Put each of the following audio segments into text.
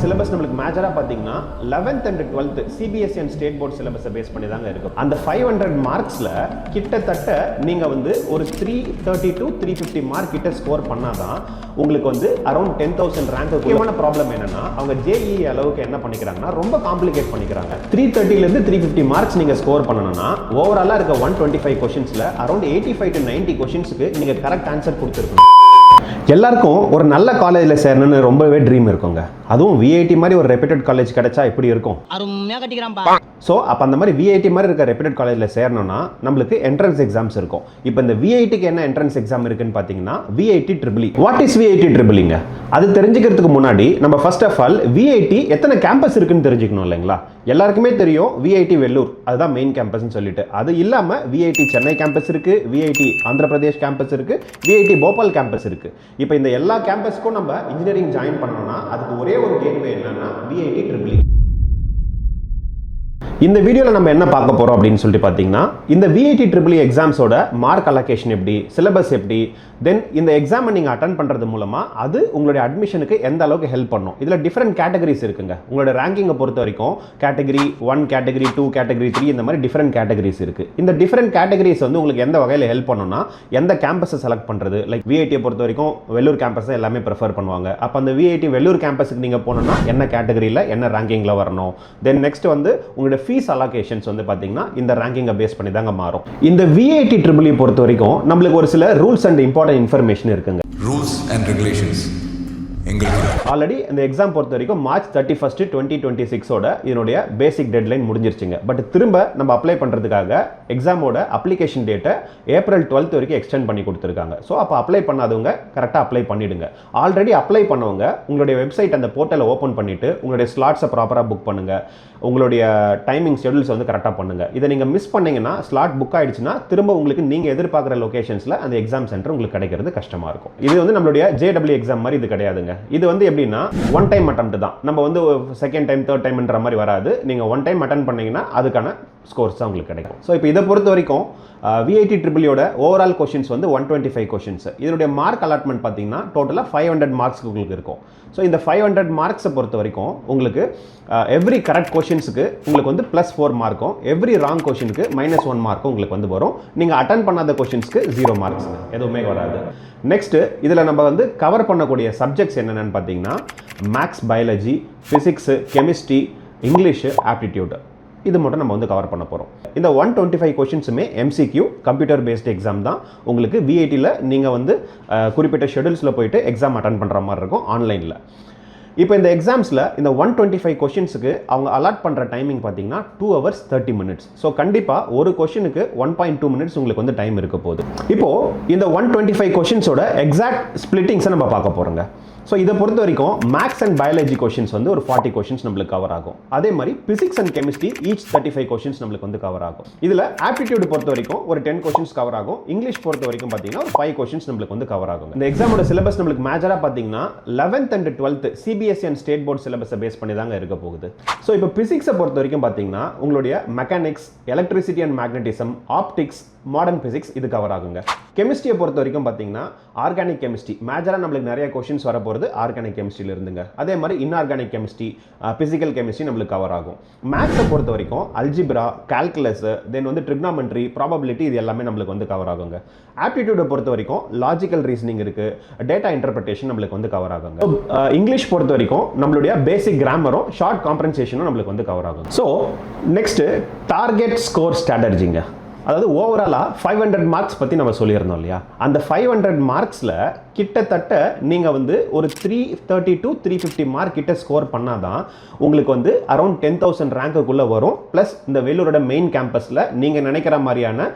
Syllabus நம்மளுக்கு மேஜரா பாத்தீங்கன்னா 11th and 12th CBSE and state board சிலபஸை பேஸ் பண்ணி தாங்க இருக்கும். அந்த 500 மார்க்ஸ்ல கிட்டத்தட்ட நீங்க வந்து ஒரு 330 to 350 மார்க் கிட்ட ஸ்கோர் பண்ணாதான் உங்களுக்கு வந்து அரௌண்ட் 10,000 ரேங்க். முக்கியமான ப்ராப்ளம் என்னன்னா அவங்க ஜேஇ அளவுக்கு என்ன பண்ணிக்கிறாங்கன்னா ரொம்ப காம்ப்ளிகேட் பண்ணிக்கிறாங்க. 330ல இருந்து 350 மார்க்ஸ் நீங்க ஸ்கோர் பண்ணணும்னா ஓவராலா இருக்க 125 क्वेश्चंसல அரௌண்ட் 85 to 90 क्वेश्चंसக்கு நீங்க கரெக்ட் ஆன்சர் கொடுத்திருக்கணும். எல்லாருக்கும் ஒரு நல்ல காலேஜில் சேரணும்னு ரொம்பவே ட்ரீம் இருக்குங்க. அதுவும் விஐடி மாதிரி ஒரு ரெப்யூட்டட் காலேஜ் கிடைச்சா எப்படி இருக்கும்? அருமையாக கட்டிக்கிறான்ப்பா. ஸோ அப்போ அந்த மாதிரி விஐடி மாதிரி இருக்க ரெப்யூட்டட் காலேஜில் சேரணும்னா நம்மளுக்கு என்ட்ரன்ஸ் எக்ஸாம்ஸ் இருக்கும். இப்போ இந்த விஐடிக்கு என்ன என்ட்ரன்ஸ் எக்ஸாம் இருக்குன்னு பார்த்தீங்கன்னா VIT triple. What is VIT ட்ரிபிள்ங்க? அது தெரிஞ்சுக்கிறதுக்கு முன்னாடி நம்ம ஃபர்ஸ்ட் ஆஃப் ஆல் விஐடி எத்தனை கேம்பஸ் இருக்குன்னு தெரிஞ்சுக்கணும் இல்லைங்களா? எல்லாருக்குமே தெரியும் விஐடி வெள்ளூர் அதுதான் மெயின் கேம்பஸ்ன்னு சொல்லிட்டு. அது இல்லாமல் விஐடி சென்னை கேம்பஸ் இருக்கு, விஐடி ஆந்திர பிரதேஷ் கேம்பஸ் இருக்கு, விஐடி போபால் கேம்பஸ் இருக்கு. இப்போ இந்த எல்லா கேம்பஸ்க்கும் நம்ம இன்ஜினியரிங் ஜாயின் பண்ணணும்னா அதுக்கு ஒரே ஒரு கேட்வே என்னன்னா விஐடி ட்ரிபிள். இந்த வீடியோவில் நம்ம என்ன பார்க்க போகிறோம் அப்படின்னு சொல்லிட்டு பார்த்தீங்கன்னா இந்த விஐடி ட்ரிபிள் எக்ஸாம்ஸோட மார்க் அலோகேஷன் எப்படி, சிலபஸ் எப்படி, தென் இந்த எக்ஸாமை நீங்கள் அட்டன் பண்ணுறது மூலமாக அது உங்களுடைய அட்மிஷனுக்கு எந்த அளவுக்கு ஹெல்ப் பண்ணும். இதில் டிஃப்ரெண்ட் கேட்டகரிஸ் இருக்குங்க. உங்களோட ரேங்கிங்கை பொறுத்த வரைக்கும் கேட்டகரி 1, கேட்டகரி 2, கேட்டகரி 3 இந்த மாதிரி டிஃப்ரெண்ட் கேட்டகரிஸ் இருக்குது. இந்த டிஃப்ரெண்ட் கேட்டகரிஸ் வந்து உங்களுக்கு எந்த வகையில் ஹெல்ப் பண்ணுன்னா எந்த கேம்பஸை செலக்ட் பண்ணுறது. லைக் விஐடியை பொறுத்த வரைக்கும் வெள்ளூர் கேம்பஸ் தான் எல்லாமே ப்ரிஃபர் பண்ணுவாங்க. அப்போ அந்த விஐடி வெள்ளூர் கேம்பஸுக்கு நீங்கள் போனோம்னா என்ன கேட்டகரியில் என்ன ரேங்கிங்கில் வரணும். தென் நெக்ஸ்ட் வந்து உங்களுடைய ஃபீஸ் அலோகேஷன்ஸ் வந்து பார்த்தீங்கன்னா இந்த ரேங்கிங்கை பேஸ் பண்ணி தாங்க மாறும். இந்த விஐடி ட்ரிபிள் பொறுத்த வரைக்கும் நம்மளுக்கு ஒரு சில ரூல்ஸ் அண்ட் இம்பார்ட்டன்ட் இன்ஃபர்மேஷன் இருக்குங்க. ரூல்ஸ் அண்ட் ரெகுலேஷன்ஸ் ஆல்ரெடி இந்த எக்ஸாம் பொறுத்த வரைக்கும் மார்ச் 31, 2026 இதனுடைய பேசிக் டெட்லைன் முடிஞ்சிருச்சுங்க. பட் திரும்ப நம்ம அப்ளை பண்ணுறதுக்காக எக்ஸாமோட அப்ளிகேஷன் டேட்டை ஏப்ரல் 12 வரைக்கும் எக்ஸ்டெண்ட் பண்ணி கொடுத்துருக்காங்க. ஸோ அப்போ அப்ளை பண்ணாதவங்க கரெக்டாக அப்ளை பண்ணிடுங்க. ஆல்ரெடி அப்ளை பண்ணவங்க உங்களுடைய வெப்சைட் அந்த போர்ட்டலை ஓப்பன் பண்ணிட்டு உங்களுடைய ஸ்லாட்ஸை ப்ராப்பராக புக் பண்ணுங்க. உங்களுடைய டைமிங் ஷெடியூல்ஸ் வந்து கரெக்டாக பண்ணுங்க. இதை நீங்கள் மிஸ் பண்ணீங்கன்னா ஸ்லாட் புக் ஆயிடுச்சுன்னா திரும்ப உங்களுக்கு நீங்கள் எதிர்பார்க்குற லொகேஷன்ஸில் அந்த எக்ஸாம் சென்டர் உங்களுக்கு கிடைக்கிறது கஷ்டமாக இருக்கும். இது வந்து நம்மளுடைய ஜேடபிள்யூ எக்ஸாம் மாதிரி இது கிடையாதுங்க. இது வந்து எப்படின்னா ஒன் டைம் அட்டெம்ப்ட் தான். நம்ம வந்து செகண்ட் டைம் தேர்ட் டைம்ன்ற மாதிரி வராது. நீங்கள் ஒன் டைம் அட்டன் பண்ணீங்கன்னா அதுக்கான ஸ்கோர்ஸ் தான் உங்களுக்கு கிடைக்கும். ஸோ இப்போ இதை பொறுத்த வரைக்கும் விஐடி ட்ரிபிள்யோட ஓவரால் கொஷின்ஸ் வந்து 125 கொஷின்ஸ். இதனுடைய மார்க் அலாட்மெண்ட் பார்த்தீங்கன்னா டோட்டலாக 500 மார்க்ஸ்க்கு உங்களுக்கு இருக்கும். ஸோ இந்த 500 மார்க்ஸை பொறுத்த வரைக்கும் உங்களுக்கு எவ்ரி கரெக்ட் கொஷின்ஸுக்கு உங்களுக்கு வந்து +4 மார்க்கும், எவ்ரி ராங் கொஷினுக்கு -1 மார்க்கும் உங்களுக்கு வந்து வரும். நீங்கள் அட்டன் பண்ணாத கொஷின்ஸ்க்கு 0 மார்க்ஸ் எதுவுமே வராது. நெக்ஸ்ட் இதில் நம்ம வந்து கவர் பண்ணக்கூடிய சப்ஜெக்ட்ஸ் என்னென்னு பார்த்தீங்கன்னா maths, biology, physics, chemistry, English, aptitude இது மட்டும் நம்ம வந்து கவர் பண்ண போகிறோம். இந்த 125 கொஷின்ஸுமே எம்சிக்யூ கம்ப்யூட்டர் பேஸ்டு எக்ஸாம் தான். உங்களுக்கு விஐடியில் நீங்கள் வந்து குறிப்பிட்ட ஷெடியூல்ஸில் போயிட்டு எக்ஸாம் அட்டன் பண்ணுற மாதிரி இருக்கும் ஆன்லைனில். இப்போ இந்த எக்ஸாம்ஸில் இந்த 125 கொஷின்ஸுக்கு அவங்க அலாட் பண்ணுற டைமிங் பார்த்தீங்கன்னா 2 hours 30 minutes. ஸோ கண்டிப்பாக ஒரு கொஷினுக்கு 1.2 minutes உங்களுக்கு வந்து டைம் இருக்க போகுது. இப்போது இந்த 125 கொஷின்ஸோட எக்ஸாக்ட் ஸ்பிளிட்டிங்ஸை நம்ம பார்க்க போகிறோங்க. ஸோ இதை பொறுத்த வரைக்கும் மேக்ஸ் அண்ட் பயாலஜி கொஷின்ஸ் வந்து ஒரு 40 கொஷின்ஸ் நம்மளுக்கு கவர் ஆகும். அதே மாதிரி physics and chemistry each 35 questions நம்மளுக்கு வந்து கவர் ஆகும். இதில் ஆப்டிடியூட் பொறுத்த வரைக்கும் ஒரு 10 கொஷின்ஸ் கவர் ஆகும். இங்கிலீஷ் பொறுத்த வரைக்கும் பார்த்தீங்கன்னா ஒரு 5 கொஷின்ஸ் நம்மளுக்கு வந்து கவர் ஆகும். இந்த எக்ஸாமோட சிலபஸ் நம்மளுக்கு மேஜராக பார்த்தீங்கன்னா 11th and 12th CBSE and state board சிலபஸை பேஸ் பண்ணி தாங்க இருக்க போகுது. ஸோ இப்போ பிசிக்ஸை பொறுத்த வரைக்கும் பார்த்தீங்கன்னா உங்களுடைய mechanics, electricity and magnetism, optics, modern physics இது கவர் ஆகுங்க. கெமிஸ்ட்ரியை பொறுத்த வரைக்கும் பார்த்தீங்கன்னா ஆர்கானிக் கெமிஸ்ட்ரி மேஜராக நம்மளுக்கு நிறைய கொஷின்ஸ் வர போகிறது ஆர்கானிக் கெமிஸ்ட்ரியில் இருந்துங்க. அதே மாதிரி இன்ஆர்கானிக் கெமிஸ்ட்ரி, பிசிக்கல் கெமிஸ்ட்ரி நம்மளுக்கு கவர் ஆகும். மேக்ஸை பொறுத்த வரைக்கும் அல்ஜிப்ரா, கால்குலஸ், தென் வந்து ட்ரிக்னாமெட்ரி, ப்ராபபிலிட்டி இது எல்லாமே நம்மளுக்கு வந்து கவர் ஆகுங்க. ஆப்டிடியூடை பொறுத்த வரைக்கும் லாஜிக்கல் ரீசனிங் இருக்குது, டேட்டா இன்டர்பிரேஷன் நம்மளுக்கு வந்து கவர் ஆகுங்க. இங்கிலீஷ் பொறுத்த வரைக்கும் நம்மளுடைய பேசிக் கிராமரும் ஷார்ட் காம்ப்ரன்சேஷனும் நம்மளுக்கு வந்து கவர் ஆகும். ஸோ நெக்ஸ்ட் டார்கெட் ஸ்கோர் ஸ்ட்ராட்டஜிங்க. அதாவது ஓவராலாக 500 மார்க்ஸ் பற்றி நம்ம சொல்லியிருந்தோம் இல்லையா? அந்த 500 மார்க்ஸில் கிட்டத்தட்ட நீங்கள் வந்து ஒரு 330 to 350 மார்க் கிட்ட ஸ்கோர் பண்ணாதான் உங்களுக்கு வந்து அரௌண்ட் 10,000 ரேங்க்குள்ளே வரும். ப்ளஸ் இந்த வேலூரோட மெயின் கேம்பஸில் நீங்கள் நினைக்கிற மாதிரியான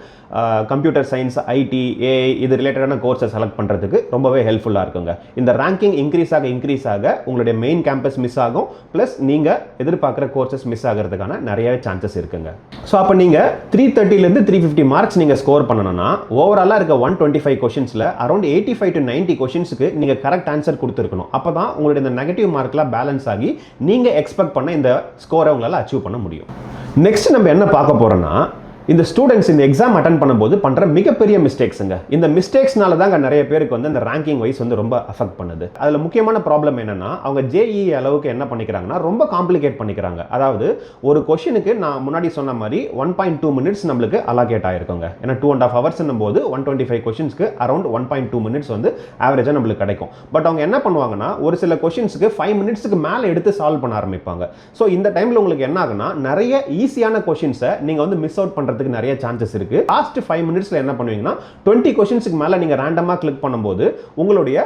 கம்ப்யூட்டர் சயின்ஸ், ஐடி, ஏஐ இது ரிலேட்டடான கோர்ஸை செலக்ட் பண்ணுறதுக்கு ரொம்பவே ஹெல்ப்ஃபுல்லாக இருக்குங்க. இந்த ரேங்கிங் இன்க்ரீஸ் ஆக உங்களுடைய மெயின் கேம்பஸ் மிஸ் ஆகும். ப்ளஸ் நீங்கள் எதிர்பார்க்குற கோர்சஸ் மிஸ் ஆகிறதுக்கான நிறையவே சான்சஸ் இருக்குங்க. ஸோ அப்போ நீங்கள் 330லேருந்து 350 மார்க்ஸ் நீங்கள் ஸ்கோர் பண்ணணும்னா ஓவராலாக இருக்க 125 கொஷின்ஸில் அரௌண்ட் 85 to 90 கொஷின்ஸுக்கு நீங்கள் கரெக்ட் ஆன்சர் கொடுத்துருக்கணும். அப்போ தான் உங்களுடைய இந்த நெகட்டிவ் மார்க்லாம் பேலன்ஸ் ஆகி நீங்கள் எக்ஸ்பெக்ட் பண்ண இந்த ஸ்கோரை உங்களால் அச்சீவ் பண்ண முடியும். நெக்ஸ்ட் நம்ம என்ன பார்க்க போகிறோம்னா இந்த ஸ்டூடெண்ட்ஸ் இந்த எக்ஸாம் அட்டன் பண்ணும்போது பண்ற மிகப்பெரிய மிஸ்டேக்ஸ்ங்க. இந்த மிஸ்டேக்ஸ்னால தாங்க நிறைய பேருக்கு வந்து அந்த ரேங்கிங் வைஸ் வந்து ரொம்ப அஃபெக்ட் பண்ணுது. அதுல முக்கியமான ப்ராப்ளம் என்னன்னா அவங்க JEE அளவுக்கு என்ன பண்ணிக்கிறாங்கன்னா ரொம்ப காம்ப்ளிகேட் பண்ணிக்கிறாங்க. அதாவது ஒரு கொஸ்டினுக்கு நான் முன்னாடி சொன்ன மாதிரி 1.2 மினிட்ஸ் நம்மளுக்கு அலோகேட் ஆயிருக்குங்க. ஏன்னா 2.5 hours போது 125 கொஸ்டின்ஸ்க்கு அரௌண்ட் 1.2 மினிட்ஸ் வந்து ஆவரேஜா நம்மளுக்கு கிடைக்கும். பட் அவங்க என்ன பண்ணுவாங்கன்னா ஒரு சில கொஸ்டின்ஸ்க்கு 5 மினிட்ஸ்க்கு மேல எடுத்து சால்வ் பண்ண ஆரம்பிப்பாங்க. ஸோ இந்த டைம்ல உங்களுக்கு என்ன ஆகுனா நிறைய ஈஸியான கொஸ்டின்ஸை நீங்க வந்து மிஸ் அவுட் பண்றதுக்கு நிறைய சான்சஸ் இருக்கு. லாஸ்ட் 5 மினிட்ஸ்ல என்ன பண்ணுவீங்கன்னா 20 கொஸ்டின்ஸ்க்கு மேல நீங்க ரேண்டமா கிளிக் பண்ணும்போது உங்களுடைய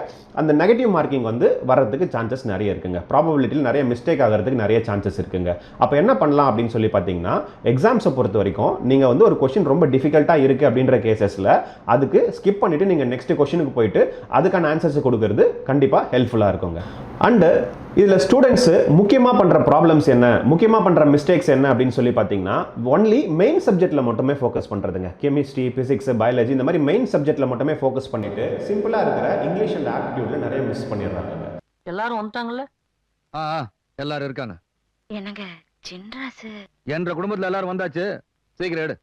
அந்த நெகட்டிவ் மார்க்கிங் வந்து வரதுக்கு சான்சஸ் நிறைய இருக்குங்க. ப்ராபபிலிட்டியில் நிறைய மிஸ்டேக் ஆகிறதுக்கு நிறைய சான்சஸ் இருக்குங்க. அப்போ என்ன பண்ணலாம் அப்படின்னு சொல்லி பார்த்தீங்கன்னா எக்ஸாம்ஸை பொறுத்த வரைக்கும் நீங்க வந்து ஒரு கொஸ்டின் ரொம்ப டிஃபிகல்ட்டா இருக்கு அப்படின்ற கேசஸ்ல அதுக்கு ஸ்கிப் பண்ணிட்டு நீங்க நெக்ஸ்ட் கொஸ்டினுக்கு போயிட்டு அதுக்கான ஆன்சர்ஸ் கொடுக்கிறது கண்டிப்பா ஹெல்ப்ஃபுல்லா இருக்குங்க. அண்ட் இதுல ஸ்டூடெண்ட்ஸ் முக்கியமா பண்ற ப்ராப்ளம்ஸ் என்ன, முக்கியமா பண்ற மிஸ்டேக்ஸ் என்ன அப்படின்னு சொல்லி பார்த்தீங்கன்னா ஒன்லி மெயின் சப்ஜெக்ட்ல மட்டுமே ஃபோக்கஸ் பண்றதுங்க. கெமிஸ்ட்ரி, பிசிக்ஸ், பயாலஜி இந்த மாதிரி மெயின் சப்ஜெக்ட்ல மட்டுமே ஃபோக்கஸ் பண்ணிட்டு சிம்பிளா இருக்கிற இங்கிலீஷ் அண்ட் ஆப்டிடியூட்ல நிறைய மிஸ் பண்ணிடுறாங்க. எல்லாரும் வந்துட்டாங்கல்ல? எல்லாரும் இருக்காங்க. என்னங்க சின்ராசு என்ற குடும்பத்துல எல்லாரும் வந்தாச்சு, சீக்கிரம் எடு.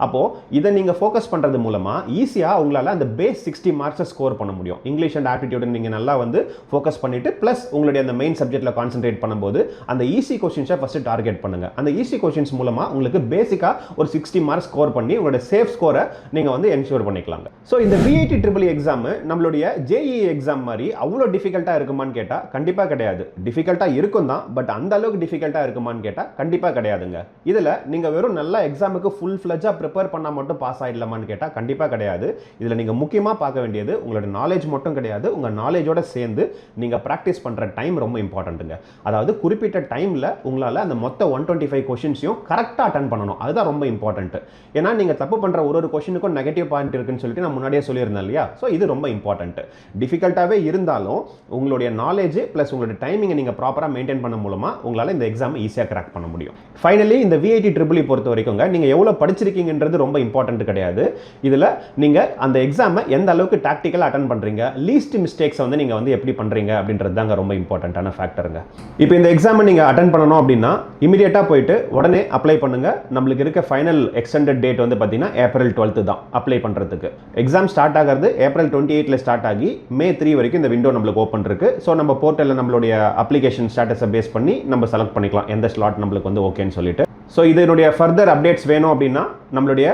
அப்போ இதை நீங்க ஃபோக்கஸ் பண்றது மூலமா ஈஸியா உங்களால அந்த பேஸ் 60 மார்க்ஸ் ஸ்கோர் பண்ண முடியும். இங்கிலீஷ் அண்ட் ஆப்டிடியூட் நீங்க நல்லா வந்து ஃபோக்கஸ் பண்ணிட்டு பிளஸ் உங்களுடைய அந்த மெயின் சப்ஜெக்ட்ல கான்சென்ட்ரேட் பண்ணும்போது அந்த ஈஸி கொஸ்டின்ஸை ஃபர்ஸ்ட் டார்கெட் பண்ணுங்க. அந்த ஈஸி கொஸ்டின்ஸ் மூலமா உங்களுக்கு பேசிக்கா ஒரு 60 மார்க்ஸ் ஸ்கோர் பண்ணி உங்களோட சேஃப் ஸ்கோரை நீங்க வந்து என்ஷூர் பண்ணிக்கலாங்க. ஸோ இந்த VIT எக்ஸாம் நம்மளுடைய JEE எக்ஸாம் மாதிரி அவ்வளோ டிஃபிகல்ட்டா இருக்குமான்னு கேட்டா கண்டிப்பா கிடையாது. டிஃபிகல்ட்டா இருக்கும் தான், பட் அந்த அளவுக்கு டிஃபிகல்ட்டா இருக்குமான்னு கேட்டா கண்டிப்பா கிடையாதுங்க. இதுல நீங்க வெறும் நல்ல எக்ஸாமுக்கு ஃபுல் ஃபிளட்ஜா ப்ரிப்பேர் பண்ணா மட்டும் பாஸ் ஆயிடலாமான்னு கேட்டா கண்டிப்பா கிடையாது. இதுல நீங்க முக்கியமா பார்க்க வேண்டியது உங்களோட நாலேஜ் மட்டும் கிடையாது, உங்க நாலேஜோட சேர்ந்து நீங்க பிராக்டிஸ் பண்ற டைம் ரொம்ப இம்பார்ட்டன்ட்ங்க. அதாவது குறிப்பிட்ட டைம்ல உங்களால அந்த மொத்த 125 கொஸ்டின்ஸையும் கரெக்டா அட்டெண்ட் பண்ணணும். அதுதான் ரொம்ப இம்பார்ட்டன்ட். ஏன்னா நீங்க தப்பு பண்ற ஒரு கொஸ்டினுக்கும் நெகட்டிவ் பாயிண்ட் இருக்குன்னு சொல்லிட்டு நான் முன்னாடியே சொல்லியிருந்தேன் இல்லையா? ஸோ இது ரொம்ப இம்பார்ட்டன்ட். டிஃபிகல்ட்டாவே இருந்தாலும் உங்களுடைய நாலேஜ் பிளஸ் உங்களுடைய டைமிங்கை நீங்க ப்ராப்பரா மெயின்டைன் பண்ண மூலமா உங்களால இந்த எக்ஸாம் ஈஸியா கிராக் பண்ண முடியும். ஃபைனலி இந்த VIT பொறுத்த வரைக்கும் நீங்க எவ்வளவு படிச்சிருக்கீங்கன்றது ரொம்ப இம்பார்ட்டன்ட் கிடையாது. இதுல நீங்க அந்த எக்ஸாமை எந்த அளவுக்கு டாக்டிக்கலா அட்டெண்ட் பண்றீங்க, லீஸ்ட் மிஸ்டேக்ஸ் வந்து நீங்க வந்து எப்படி பண்றீங்க அப்படின்றது தாங்க ரொம்ப இம்பார்ட்டன்ட்டான ஃபேக்டருங்க. இப்போ இந்த எக்ஸாமை நீங்க அட்டெண்ட் பண்ணணும் அப்படின்னா இமிடியேட்டா போயிட்டு உடனே அப்ளை பண்ணுங்க. நம்மளுக்கு இருக்க ஃபைனல் எக்ஸ்டெண்டட் டேட் வந்து பாத்தீங்கன்னா April 12 தான் அப்ளை பண்றதுக்கு. எக்ஸாம் ஸ்டார்ட் ஆகிறது April 28ல ஸ்டார்ட் ஆகி May 3 வரைக்கும் இந்த விண்டோ நம்மளுக்கு ஓப்பன் இருக்கு. ஸோ நம்ம போர்ட்டலில் நம்மளுடைய அப்ளிகேஷன் ஸ்டேட்டஸை பேஸ் பண்ணி நம்ம செலக்ட் பண்ணிக்கலாம் எந்த ஸ்லாட் நம்மளுக்கு வந்து ஓகேன்னு சொல்லிட்டு. ஸோ இதனுடைய ஃபர்தர் அப்டேட்ஸ் வேணும் அப்படின்னா நம்மளுடைய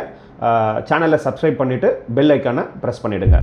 சேனலை சப்ஸ்கிரைப் பண்ணிட்டு பெல் ஐக்கானை ப்ரெஸ் பண்ணிடுங்க.